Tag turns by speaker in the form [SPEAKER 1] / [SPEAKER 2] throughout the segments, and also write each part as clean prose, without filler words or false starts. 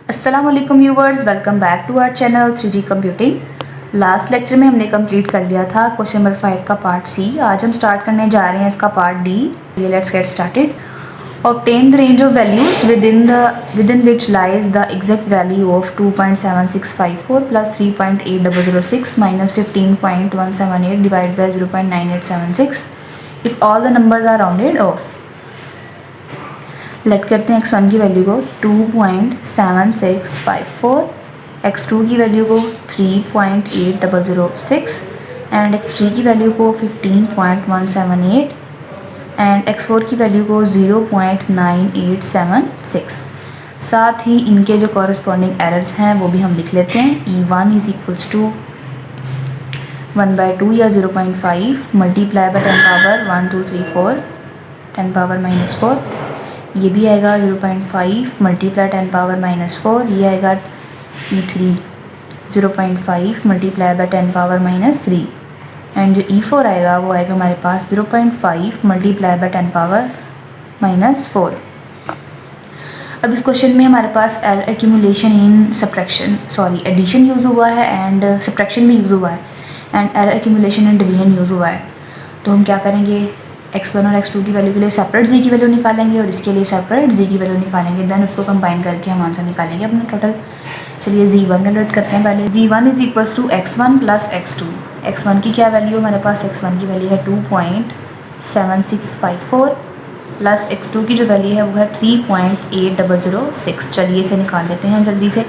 [SPEAKER 1] अस्सलाम वालेकुम viewers, welcome back to our channel 3D computing. Last lecture में हमने कंप्लीट कर लिया था क्वेश्चन नंबर 5 का पार्ट सी। आज हम स्टार्ट करने जा रहे हैं इसका part D. Let's get started. Obtain the range of values within which lies the exact value of 2.7654 plus 3.8006 minus 15.178 divide by 0.9876 if all the numbers are rounded off. Let करते हैं x1 की value को 2.7654, x2 की value को 3.8006 and x3 की value को 15.178 and x4 की value को 0.9876। साथ ही इनके जो कॉरस्पॉन्डिंग एरर्स हैं वो भी हम लिख लेते हैं। e1 इज इक्वल्स टू 1/2 या 0.5 मल्टीप्लाई बाय 10 पावर 1 2 3 4 10 पावर -4। ये भी आएगा 0.5 मल्टीप्लाई 10 पावर -4। ये आएगा e3 0.5 multiply by 10 power -3 and जो e4 आएगा वो आएगा हमारे पास 0.5 मल्टीप्लाई बाय 10 पावर -4। अब इस क्वेश्चन में हमारे पास एक्यूमुलेशन इन एडिशन यूज़ हुआ है एंड सब्ट्रैक्शन भी यूज़ हुआ है and error accumulation and division use हुआ है। तो हम क्या करेंगे, x1 और x2 की वैल्यू के लिए सेपरेट z की वैल्यू निकालेंगे और इसके लिए सेपरेट z की वैल्यू निकालेंगे, देन उसको कंबाइन करके हम आंसर निकालेंगे अपना टोटल। चलिए z1 कैलकुलेट करते हैं पहले। z1 is equals to x1 plus x2। x1 की क्या वैल्यू हमारे पास, x1 की वैल्यू है 2.7654 प्लस x2 की जो वैल्यू है वो है 3.8006। चलिए इसे निकाल लेते हैं जल्दी से।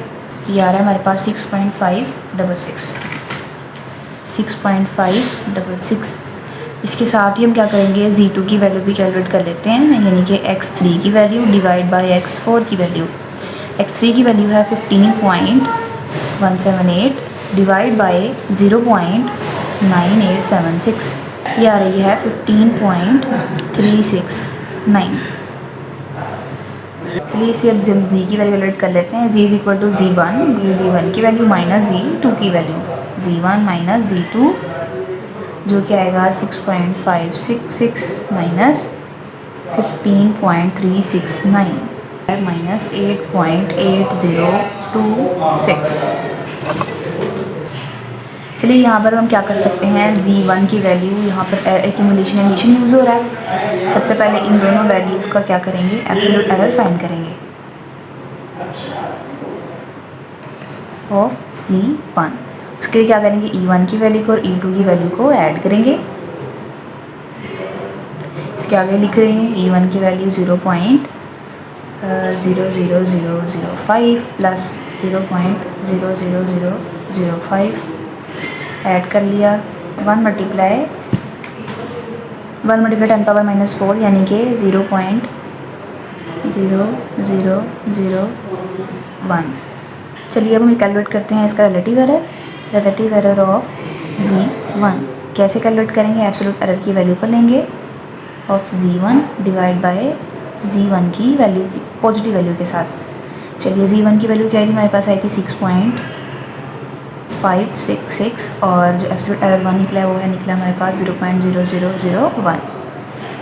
[SPEAKER 1] ये आ रहा है हमारे पास 6.566। इसके साथ ही हम क्या करेंगे, z2 की वैल्यू भी कैलकुलेट कर लेते हैं, यानी कि x3 की वैल्यू डिवाइड बाय x4 की वैल्यू। x3 की वैल्यू है 15.178 डिवाइड बाय 0.9876। ये आ रही है 15.369। चलिए इसे अब z की वैल्यू कैलकुलेट कर लेते हैं। z is equal to z1, ये z1 की वैल्यू माइनस z2 की वैल्यू, z1 माइनस z2 जो कि आएगा 6.566 माइनस 15.369 माइनस 8.8026। चलिए यहाँ पर हम क्या कर सकते हैं, z1 की वैल्यू, यहाँ पर एक्यूमुलेशन एडिशन यूज़ हो रहा है। सबसे पहले इन दोनों वैल्यूज़ का क्या करेंगे, एब्सोल्यूट एरर फाइंड करेंगे ऑफ z1। उसके लिए क्या करेंगे, e1 की वैल्यू को और e2 की वैल्यू को ऐड करेंगे। इसके आगे लिख रहे हैं e1 की वैल्यू 0.00005 प्लस 0.00005 ऐड कर लिया। 1 मल्टीप्लाई 10 पावर -4 यानी कि 0.0001। चलिए अब हम कैलकुलेट करते हैं इसका रिलेटिव एरर ऑफ z1। कैसे कैलकुलेट करेंगे, एब्सोल्यूट एरर की वैल्यू को लेंगे of z1 divide by z1 की वैल्यू की पॉजिटिव वैल्यू के साथ। चलिए z1 की वैल्यू क्या आई थी, हमारे पास आई थी 6.566 और जो एब्सोल्यूट एरर 1 निकला है वो है निकला हमारे पास 0.0001।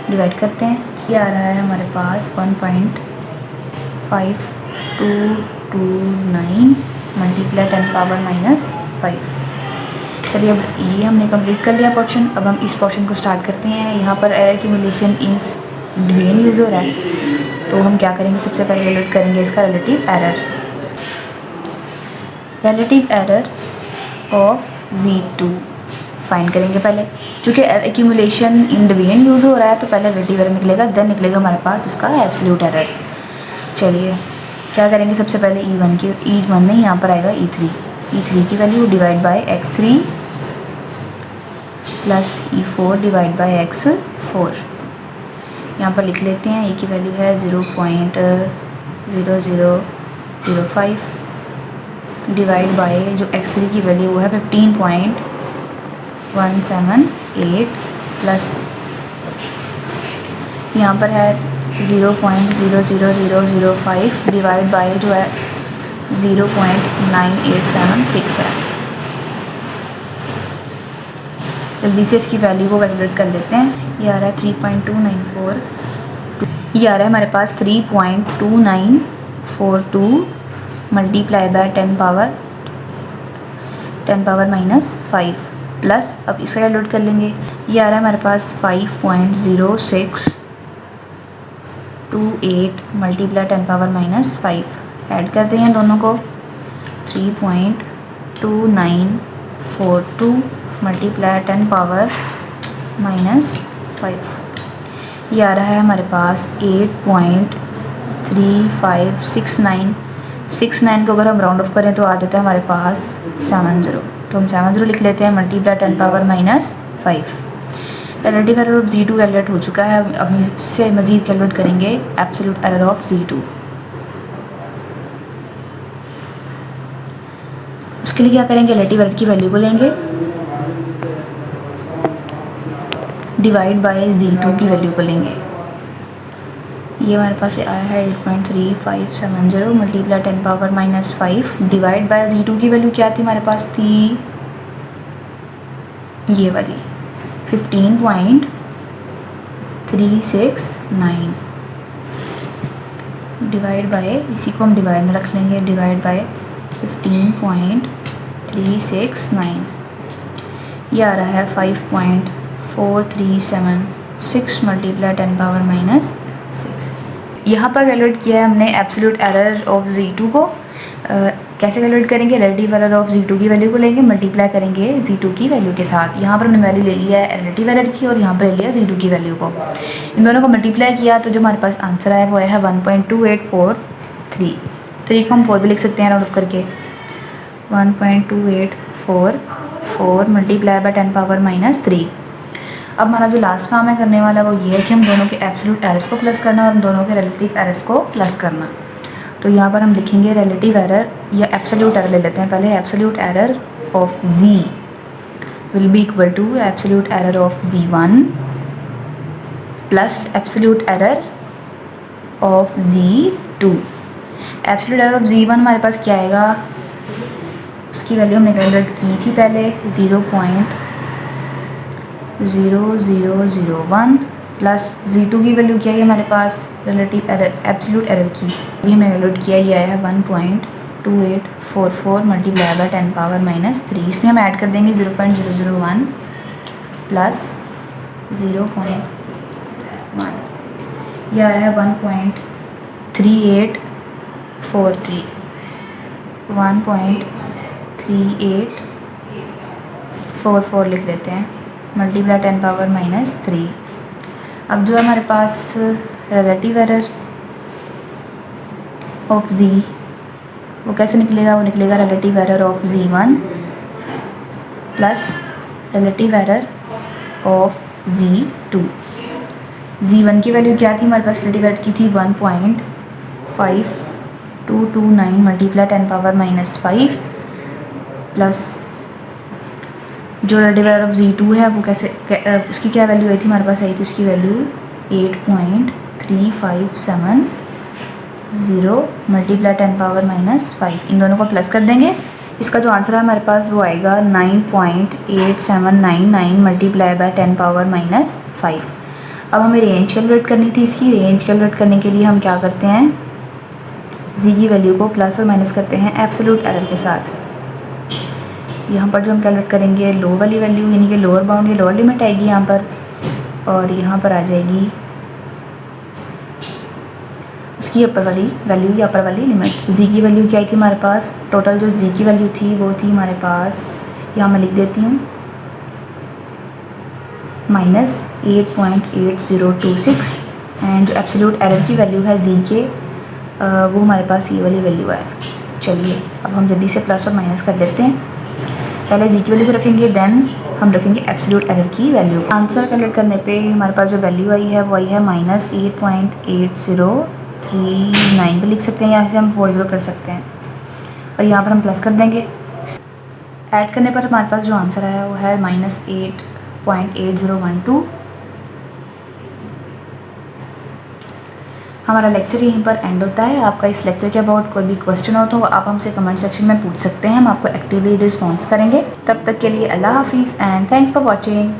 [SPEAKER 1] डिवाइड करते हैं, ये आ रहा है हमारे पास 1.5229 मल्टीप्लाई 10 पावर -5। चलिए अब ये हमने कंप्लीट कर लिया पोर्शन। अब हम इस पोर्शन को स्टार्ट करते हैं। यहाँ पर error accumulation in division use हो रहा है, तो हम क्या करेंगे, सबसे पहले कैलकुलेट करेंगे इसका relative error of z2 find करेंगे पहले। क्योंकि एक्यूमुलेशन इन डिवीजन यूज़ हो रहा है तो पहले रिलेटिव एरर निकलेगा, देन निकलेगा हमारे पास इसका एब्सोल्यूट एरर। चलिए क्या करेंगे, सबसे पहले e1 में यहाँ पर आएगा e3 की value divide by x3 plus e4 divide by x4। यहाँ पर लिख लेते हैं, e की वैल्यू है 0.0005 डिवाइड बाय जो x3 की वैल्यू वो है 15.178 प्लस यहाँ पर है 0.00005 डिवाइड बाय जो है 0.9876 है। जल्दी से इसकी वैल्यू को कैलकुलेट कर लेते हैं। ये आ रहा है 3.294, ये आ रहा है हमारे पास 3.2942 multiply by 10 power minus 5 plus, अब इसका कैलकुलेट कर लेंगे, ये आ रहा है हमारे पास 5.0628 मल्टीप्लाई 10 पावर माइनस 5, ऐड करते हैं दोनों को, 3.2942 मल्टीप्लाई 10 पावर माइनस 5, ये आ रहा है हमारे पास 8.3569 को अगर हम राउंड ऑफ करें तो आ जाता है हमारे पास 70, तो हम 70 लिख लेते हैं multiply 10 power minus 5। Relative error of Z2 calculate हो चुका है, अब इससे मज़ीद कैलकुलेट करेंगे एब्सोल्यूट एरर ऑफ Z2। उसके लिए क्या करेंगे, रिलेटिव एरर की वैल्यू को लेंगे, डिवाइड बाय Z2 की वैल्यू को लेंगे, ये हमारे पास आया है 8.3570 multiply 10 power minus 5 divide by Z2 की वैल्यू क्या थी हमारे पास, थी ये वाली 15.369 डिवाइड बाय, इसी को हम डिवाइड में रख लेंगे, डिवाइड बाय 15.369, ये आ रहा है 5.4376 मल्टीप्लाई 10 पावर माइनस 6। यहाँ पर कैलकुलेट किया है हमने एब्सोल्यूट एरर ऑफ Z2 को। कैसे कैलकुलेट करेंगे, रिलेटिव एरर ऑफ Z2 की वैल्यू को लेंगे, मल्टीप्लाई करेंगे Z2 की वैल्यू के साथ। यहाँ पर हमने वैल्यू ले लिया है रिलेटिव एरर की और यहाँ पर ले लिया Z2 की वैल्यू को, इन दोनों को मल्टीप्लाई किया तो जो हमारे पास आंसर आया वो है 1.2843। 3 को हम 4 भी लिख सकते हैं राउंड ऑफ करके, 1.2844 मल्टीप्लाई बाय 10 पावर माइनस 3। अब हमारा जो लास्ट काम है करने वाला वो ये है कि हम दोनों के एब्सोल्यूट एरर्स को प्लस करना और दोनों के रिलेटिव एरर्स को प्लस करना। तो यहाँ पर हम लिखेंगे रिलेटिव एरर या एब्सोल्यूट एरर ले लेते हैं पहले, absolute error of Z will be equal to absolute error of Z1 plus absolute error of Z2। Absolute error of Z1 हमारे पास क्या आएगा, उसकी वैल्यू हमने कैलकुलेट की थी पहले, 0.0001 प्लस Z2 की वैल्यू क्या है हमारे पास, रिलेटिव एरर एब्सोल्यूट एरर की, ये हमने कैलकुलेट किया, ये आया है 1.2844 मल्टीप्लाई बाय 10 पावर माइनस 3। इसमें हम ऐड कर देंगे 0.001 प्लस 0.1, यह आया है 1.3843, 1.3844 लिख लेते हैं मल्टीप्लाई 10 पावर माइनस 3। अब जो हमारे पास रिलेटिव एरर ऑफ Z वो कैसे निकलेगा, वो निकलेगा relative error of Z1 plus relative error of Z2। Z1 की वैल्यू क्या थी हमारे पास, रिलेटिव एरर की थी 1.5229 मल्टीप्लाई 10 पावर माइनस 5 प्लस जो रिलेटिव एरर ऑफ Z2 है वो कैसे उसकी क्या वैल्यू आई थी हमारे पास, आई थी उसकी वैल्यू 8.3570 मल्टीप्लाई 10 पावर माइनस 5, इन दोनों को प्लस कर देंगे। इसका जो आंसर है हमारे पास वो आएगा 9.8799 मल्टीप्लाई बाय 10 पावर माइनस 5। अब हमें रेंज कैलकुलेट करनी थी, इसकी रेंज कैलकुलेट करने के लिए हम क्या करते हैं, Z की वैल्यू को प्लस और माइनस करते हैं एब्सोल्यूट एरर के साथ। यहाँ पर जो हम कैलकुलेट करेंगे लो वाली वैल्यू यानी कि लोअर बाउंड या लोअर लिमिट आएगी यहाँ पर, और यहाँ पर आ जाएगी उसकी अपर वाली वैल्यू या अपर वाली लिमिट। Z की वैल्यू क्या आई थी हमारे पास, टोटल जो Z की वैल्यू थी वो थी हमारे पास, यहाँ मैं लिख देती हूँ -8.8026 एंड जो एब्सोल्यूट एरर की वैल्यू है Z के वो हमारे पास ये वाली वैल्यू है। चलिए अब हम जल्दी से प्लस और माइनस कर लेते हैं, पहले Z की वैल्यू को रखेंगे देन हम रखेंगे एब्सोल्यूट एरर की वैल्यू। आंसर कैलकुलेट करने पे हमारे पास जो वैल्यू आई है वो आई है -8.8039 पे लिख सकते हैं, यहाँ से हम 40 कर सकते हैं और यहाँ पर हम प्लस कर देंगे। ऐड करने पर हमारे पास जो आंसर आया वो है -8.8012। हमारा लेक्चर यहीं पर एंड होता है। आपका इस लेक्चर के अबाउट कोई भी क्वेश्चन हो तो आप हमसे कमेंट सेक्शन में पूछ सकते हैं, हम आपको एक्टिवली रिस्पॉन्स करेंगे। तब तक के लिए अल्लाह हाफिज़ एंड थैंक्स फॉर वॉचिंग।